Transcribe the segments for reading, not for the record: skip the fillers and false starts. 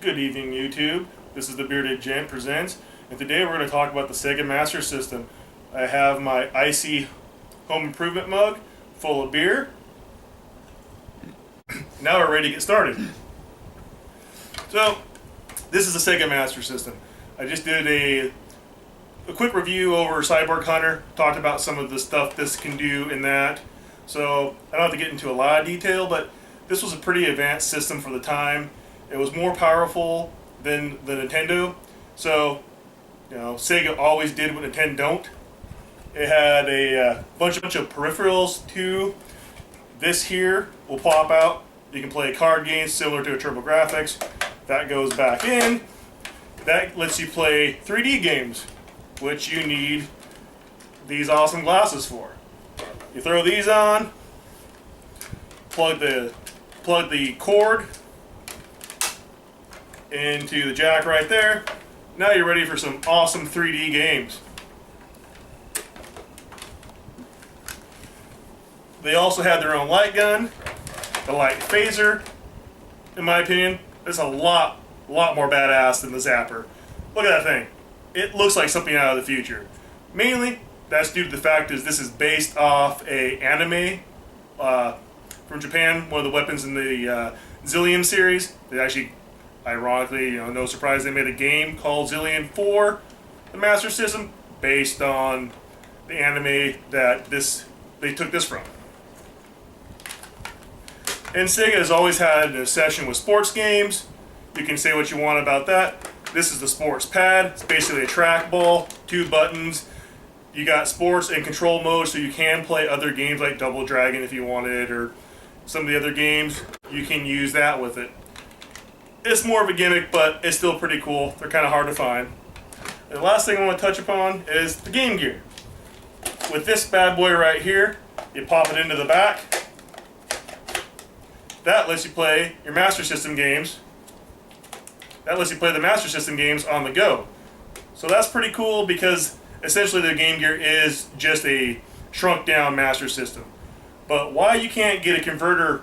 Good evening, YouTube. This is the Bearded Gent Presents, and today we're going to talk about the Sega Master System. I have my icy home improvement mug full of beer. Now we're ready to get started. So, this is the Sega Master System. I just did a quick review over Cyborg Hunter, talked about some of the stuff this can do in that. So, I don't have to get into a lot of detail, but this was a pretty advanced system for the time. It was more powerful than the Nintendo. So, Sega always did what Nintendo don't. It had a bunch of peripherals too. This here will pop out. You can play card games similar to a TurboGrafx. That goes back in. That lets you play 3D games, which you need these awesome glasses for. You throw these on, plug the cord into the jack right there. Now you're ready for some awesome 3D games. They also had their own light gun, a light phaser. In my opinion, it's a lot more badass than the Zapper. Look at that thing. It looks like something out of the future. Mainly, that's due to the fact is this is based off a anime from Japan, one of the weapons in the Zillion series. They actually, ironically, no surprise, they made a game called Zillion for the Master System based on the anime that they took this from. And Sega has always had an obsession with sports games. You can say what you want about that. This is the sports pad. It's basically a trackball, 2 buttons. You got sports and control mode, so you can play other games like Double Dragon if you wanted, or some of the other games. You can use that with it. It's more of a gimmick, but it's still pretty cool. They're kind of hard to find. And the last thing I want to touch upon is the Game Gear. With this bad boy right here, you pop it into the back. That lets you play your Master System games. That lets you play the Master System games on the go. So that's pretty cool because essentially the Game Gear is just a shrunk down Master System. But why you can't get a converter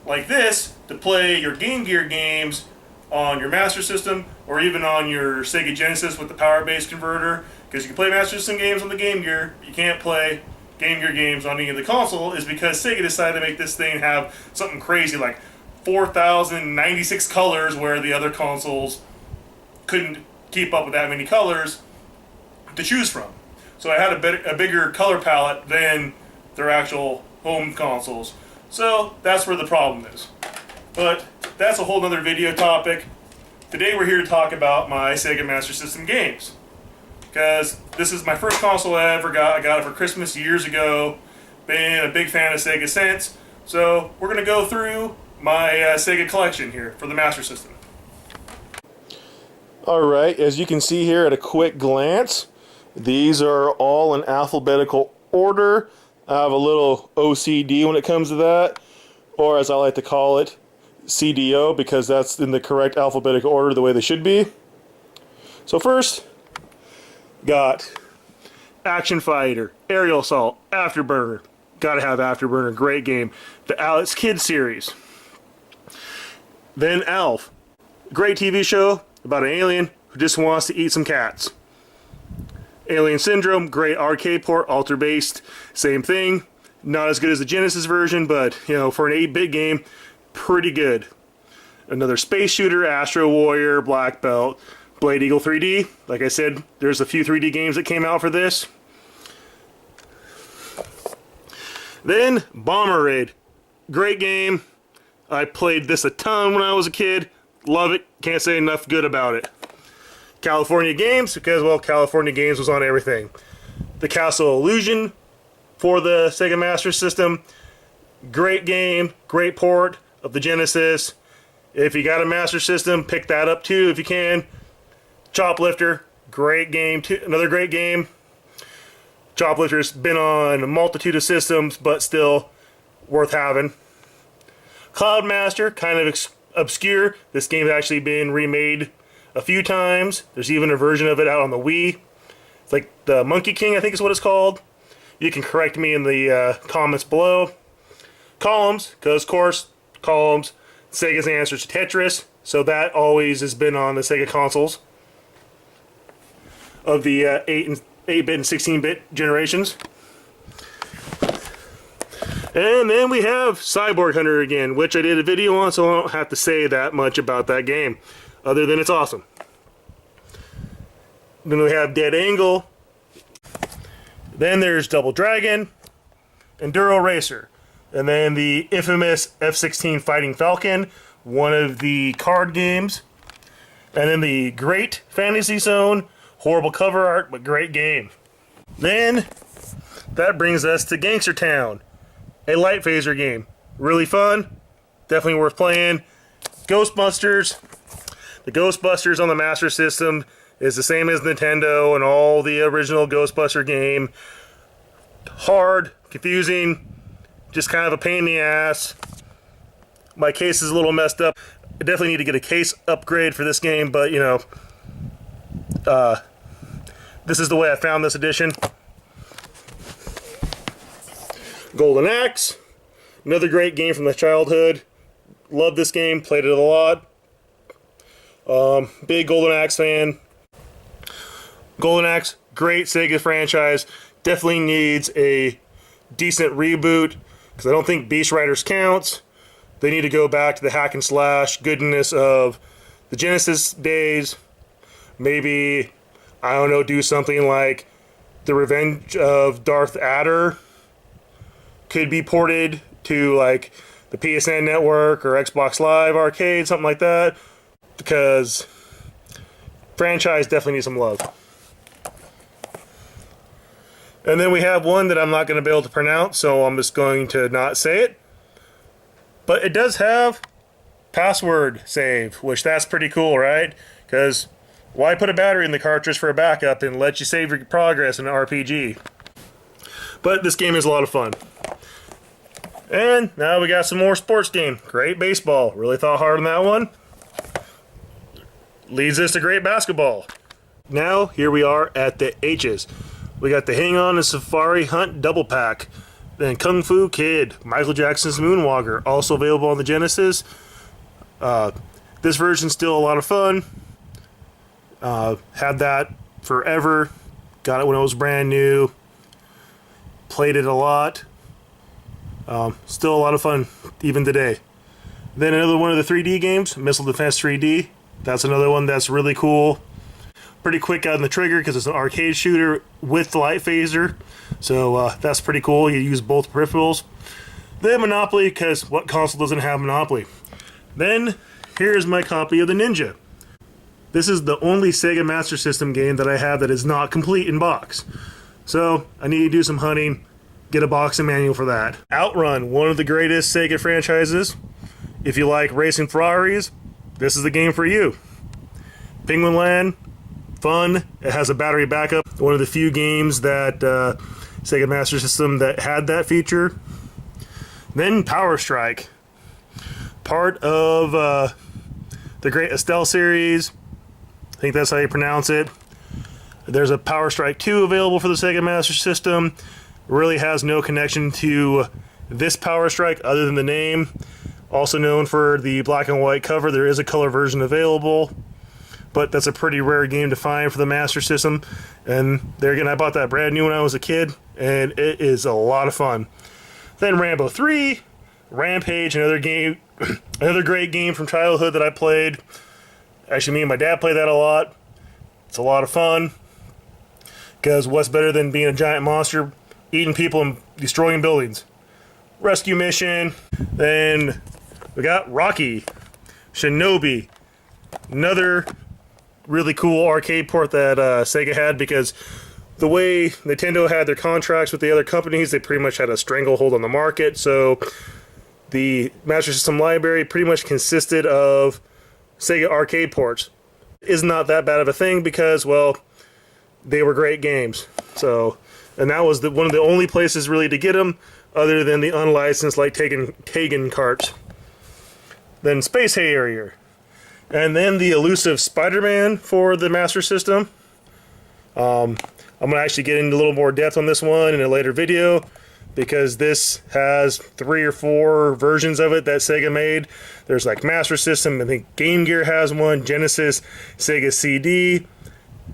like this to play your Game Gear games on your Master System or even on your Sega Genesis with the power-based converter, because you can play Master System games on the Game Gear, you can't play Game Gear games on any of the console, is because Sega decided to make this thing have something crazy like 4,096 colors, where the other consoles couldn't keep up with that many colors to choose from. So I had a bigger color palette than their actual home consoles. So that's where the problem is. But that's a whole other video topic. Today we're here to talk about my Sega Master System games, because this is my first console I ever got. I got it for Christmas years ago. Been a big fan of Sega since. So we're going to go through my Sega collection here for the Master System. Alright, as you can see here at a quick glance, these are all in alphabetical order. I have a little OCD when it comes to that, or as I like to call it, CDO, because that's in the correct alphabetical order the way they should be. So first, got Action Fighter, Aerial Assault, Afterburner. Gotta have Afterburner, great game. The Alex Kidd series. Then Alf, great TV show about an alien who just wants to eat some cats. Alien Syndrome, great arcade port, alter-based, same thing. Not as good as the Genesis version, but for an 8-bit game, pretty good. Another space shooter, Astro Warrior, Black Belt, Blade Eagle 3D. Like I said, there's a few 3D games that came out for this. Then Bomber Raid, great game. I played this a ton when I was a kid. Love it. Can't say enough good about it. California Games, because, well, California Games was on everything. The Castle Illusion for the Sega Master System. Great game, great port of the Genesis. If you got a Master System, pick that up too if you can. Choplifter, great game too. Another great game. Choplifter's been on a multitude of systems, but still worth having. Cloudmaster, kind of obscure. This game's actually been remade a few times. There's even a version of it out on the Wii. It's like the Monkey King, I think is what it's called. You can correct me in the comments below. Columns, because of course, Columns, Sega's answer to Tetris, so that always has been on the Sega consoles of the 8-bit and 16-bit generations. And then we have Cyborg Hunter again, which I did a video on, so I don't have to say that much about that game, other than it's awesome. Then we have Dead Angle. Then there's Double Dragon, Enduro Racer, and then the infamous F-16 Fighting Falcon, one of the card games, and then the Great Fantasy Zone, horrible cover art, but great game. Then that brings us to Gangster Town, a light phaser game. Really fun, definitely worth playing. Ghostbusters. The Ghostbusters on the Master System is the same as Nintendo and all the original Ghostbuster game. Hard, confusing, just kind of a pain in the ass. My case is a little messed up. I definitely need to get a case upgrade for this game, but you know, this is the way I found this edition. Golden Axe, another great game from my childhood. Love this game, played it a lot. Big Golden Axe fan. Golden Axe, great Sega franchise. Definitely needs a decent reboot, because I don't think Beast Riders counts. They need to go back to the hack and slash goodness of the Genesis days. Maybe, I don't know, do something like The Revenge of Darth Adder could be ported to like the PSN network or Xbox Live Arcade, something like that, because franchise definitely needs some love. And then we have one that I'm not going to be able to pronounce, so I'm just going to not say it. But it does have password save, which that's pretty cool, right? Because why put a battery in the cartridge for a backup and let you save your progress in an RPG? But this game is a lot of fun. And now we got some more sports game. Great baseball. Really thought hard on that one. Leads us to great basketball. Now, here we are at the H's. We got the Hang On and Safari Hunt double pack. Then Kung Fu Kid, Michael Jackson's Moonwalker, also available on the Genesis. This version's still a lot of fun. Had that forever. Got it when it was brand new. Played it a lot. Still a lot of fun even today. Then another one of the 3D games, Missile Defense 3D. That's another one that's really cool. Pretty quick on the trigger because it's an arcade shooter with the light phaser. So that's pretty cool. You use both peripherals. Then Monopoly, because what console doesn't have Monopoly? Then here's my copy of the Ninja. This is the only Sega Master System game that I have that is not complete in box. So I need to do some hunting, get a box and manual for that. Outrun, one of the greatest Sega franchises. If you like racing Ferraris, this is the game for you. Penguin Land, fun. It has a battery backup. One of the few games that Sega Master System that had that feature. Then Power Strike, part of the Great Estelle series. I think that's how you pronounce it. There's a Power Strike 2 available for the Sega Master System. Really has no connection to this Power Strike other than the name. Also known for the black and white cover. There is a color version available, but that's a pretty rare game to find for the Master System. And there again, I bought that brand new when I was a kid, and it is a lot of fun. Then Rambo 3, Rampage, another game, another great game from childhood that I played. Actually, me and my dad played that a lot. It's a lot of fun, because what's better than being a giant monster, eating people and destroying buildings? Rescue Mission. Then we got Rocky, Shinobi, another really cool arcade port that Sega had, because the way Nintendo had their contracts with the other companies, they pretty much had a stranglehold on the market. So the Master System library pretty much consisted of Sega arcade ports. Is not that bad of a thing because, well, they were great games. So, and that was one of the only places really to get them, other than the unlicensed like Kagan carts. Then Space Harrier. And then the elusive Spider-Man for the Master System. I'm going to actually get into a little more depth on this one in a later video. because this has 3 or 4 versions of it that Sega made. There's like Master System, I think Game Gear has one, Genesis, Sega CD.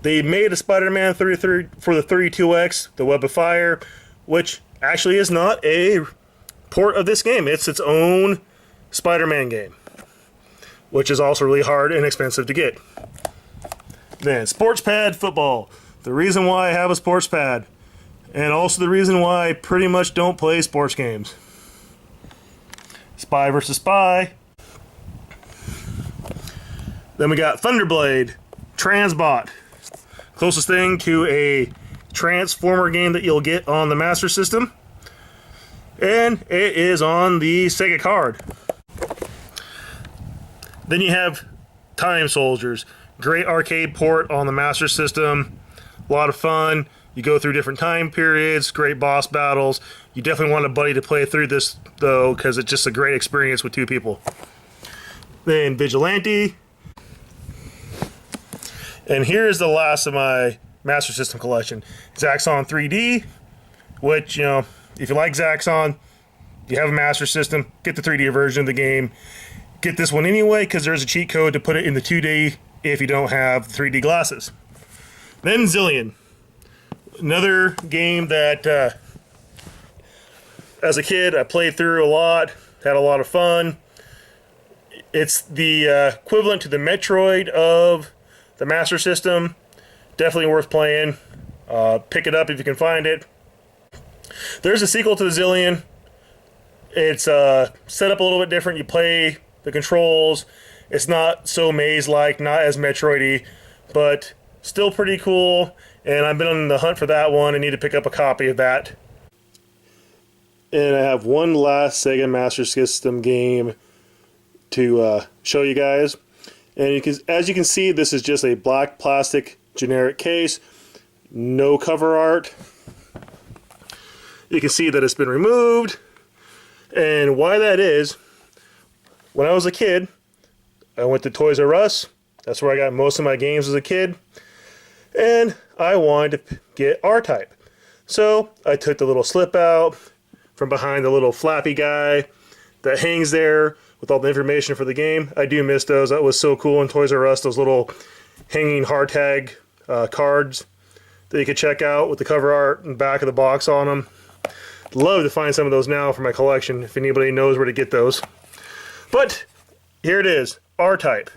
They made a Spider-Man for the 32X, the Web of Fire, which actually is not a port of this game. It's its own Spider-Man game, which is also really hard and expensive to get. Then Sports Pad Football. The reason why I have a sports pad, and also the reason why I pretty much don't play sports games. Spy vs. Spy. Then we got Thunderblade, Transbot. Closest thing to a Transformer game that you'll get on the Master System. And it is on the Sega card. Then you have Time Soldiers. Great arcade port on the Master System. A lot of fun. You go through different time periods, great boss battles. You definitely want a buddy to play through this, though, because it's just a great experience with 2 people. Then Vigilante. And here's the last of my Master System collection. Zaxxon 3D, which, you know, if you like Zaxxon, you have a Master System, get the 3D version of the game. Get this one anyway, because there's a cheat code to put it in the 2D if you don't have 3D glasses. Then Zillion. Another game that, as a kid, I played through a lot, had a lot of fun. It's the equivalent to the Metroid of the Master System. Definitely worth playing. Pick it up if you can find it. There's a sequel to the Zillion. It's set up a little bit different. You play the controls. It's not so maze-like, not as Metroid-y, but still pretty cool. And I've been on the hunt for that one. I need to pick up a copy of that. And I have one last Sega Master System game to show you guys. And as you can see, this is just a black plastic generic case. No cover art. You can see that it's been removed. And why that is, when I was a kid, I went to Toys R Us. That's where I got most of my games as a kid. And I wanted to get R-Type. So I took the little slip out from behind the little flappy guy that hangs there with all the information for the game. I do miss those. That was so cool in Toys R Us, those little hanging hard tag cards that you could check out with the cover art and back of the box on them. Love to find some of those now for my collection if anybody knows where to get those. But here it is, R-Type.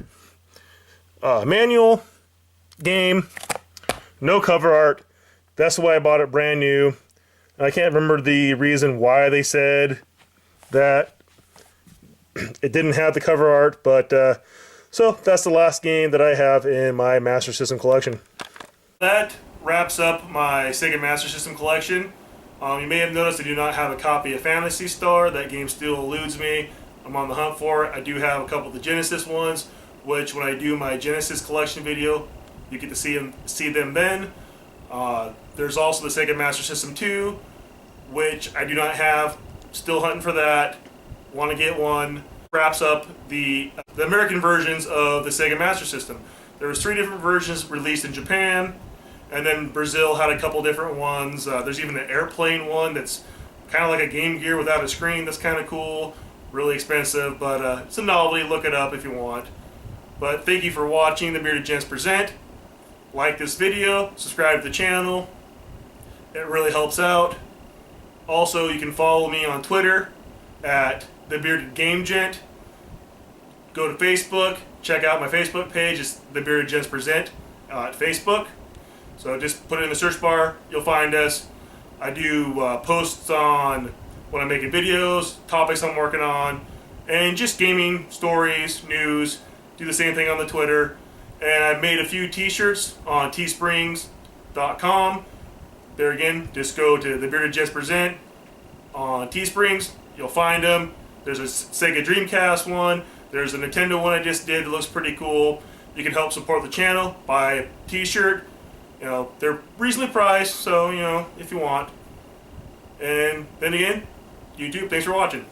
Manual, game, no cover art. That's why I bought it brand new. I can't remember the reason why they said that it didn't have the cover art, but so that's the last game that I have in my Master System collection. That wraps up my Sega Master System collection. You may have noticed I do not have a copy of Phantasy Star. That game still eludes me. I'm on the hunt for it. I do have a couple of the Genesis ones, which when I do my Genesis collection video, you get to see them then. There's also the Sega Master System 2, which I do not have. Still hunting for that. Want to get one. Wraps up the American versions of the Sega Master System. There was 3 different versions released in Japan, and then Brazil had a couple different ones. There's even an airplane one that's kind of like a Game Gear without a screen. That's kind of cool. Really expensive, but it's a novelty. Look it up if you want. But thank you for watching the Bearded Gents Present. Like this video, subscribe to the channel. It really helps out. Also, you can follow me on Twitter at The Bearded Game Gent. Go to Facebook, check out my Facebook page. It's The Bearded Gents Present at Facebook. So just put it in the search bar, you'll find us. I do posts on when I'm making videos, topics I'm working on, and just gaming, stories, news. Do the same thing on the Twitter. And I've made a few t-shirts on teesprings.com. There again, just go to The Bearded Gents Present on Teesprings. You'll find them. There's a Sega Dreamcast one. There's a Nintendo one I just did. It looks pretty cool. You can help support the channel. Buy a t-shirt. You know, they're reasonably priced, so, you know, if you want. And then again, YouTube, thanks for watching.